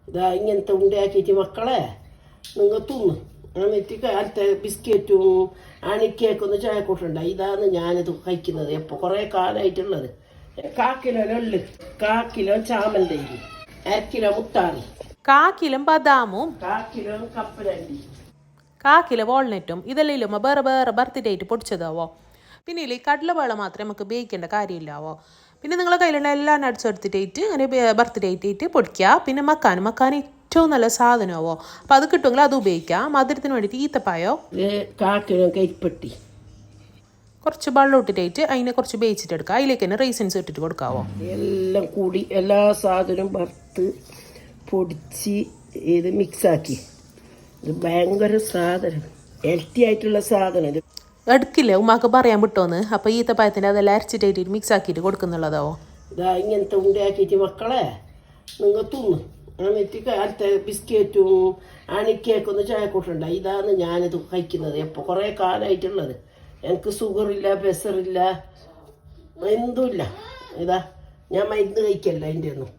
ഇതാ ഇങ്ങനത്തെ ഉണ്ടയാക്കിയിട്ട് മക്കളെ നിങ്ങൾ തിന്ന്. എന്നിട്ട് കാലത്തെ ബിസ്ക്കറ്റും അണിക്കേക്കൊന്ന് ചായ കൂട്ടുണ്ട. ഇതാണ് ഞാനിത് കഴിക്കുന്നത് എപ്പോൾ കുറേ കാലമായിട്ടുള്ളത്. 1/4 കിലോ എള്ള്, 1/4 കിലോ ചാമൻ്റെ അരി, 1/2 കിലോ മുത്താറി, 1/4 കിലോ ബദാമും, 1/4 കിലോ കപ്പലണ്ടി, 1/4 കിലോ വാൾനട്ടും ഇതെല്ലാം ഇല്ലുമ്പോൾ വേറെ വേറെ ബർത്ത്ഡേ ആയിട്ട് പൊടിച്ചതാവോ. പിന്നെ ഇല്ല ഈ കടലവേള മാത്രമേ നമുക്ക് ഉപയോഗിക്കേണ്ട കാര്യമില്ലാവോ. പിന്നെ നിങ്ങളെ കയ്യിലുള്ള എല്ലാം നട്ട്സ് എടുത്തിട്ടായിട്ട് അങ്ങനെ ബർത്ത്ഡേ ആയിട്ട് പൊടിക്കുക. പിന്നെ മക്കാൻ ഏറ്റവും നല്ല സാധനമാവോ. അപ്പം അത് കിട്ടുമെങ്കിൽ അത് ഉപയോഗിക്കാം. മധുരത്തിന് വേണ്ടിയിട്ട് ഈത്തപ്പായോ 1/4 കിലോ കരിപ്പെട്ടി, കുറച്ച് വെള്ളം ഇട്ടിട്ടായിട്ട് അതിനെ കുറച്ച് വേവിച്ചിട്ട് എടുക്കുക. അതിലേക്ക് തന്നെ റൈസിൻസ് ഇട്ടിട്ട് കൊടുക്കാവോ. എല്ലാം കൂടി എല്ലാ സാധനവും വറുത്ത് പൊടിച്ച് ഇത് മിക്സാക്കി. ഇത് ഭയങ്കര സാധനം, ഹെൽത്തി ആയിട്ടുള്ള സാധനം. ഇത് എടുക്കില്ലേ ഉമ്മാക്ക് പറയാൻ വിട്ടോന്ന്. അപ്പോൾ ഈത്തപ്പായത്തിൻ്റെ അതെല്ലാം അരച്ചിട്ടായിട്ട് മിക്സ് ആക്കിയിട്ട് കൊടുക്കുന്നുള്ളതാവോ. ഇതാ ഇങ്ങനത്തെ ഉണ്ടയാക്കിയിട്ട് മക്കളെ നിങ്ങൾ തിന്ന്. എന്നിട്ട് കാലത്തെ ബിസ്ക്കറ്റും അണിക്കേക്കൊന്ന് ചായ കൂട്ടുണ്ട. ഇതാണ് ഞാനിത് കഴിക്കുന്നത് എപ്പോൾ കുറേ കാലമായിട്ടുള്ളത്. എനിക്ക് ഷുഗറില്ല, പ്രഷറില്ല, എന്തുമില്ല. ഇതാ ഞാൻ മരുന്ന് കഴിക്കല്ല അതിൻ്റെ ഒന്നും.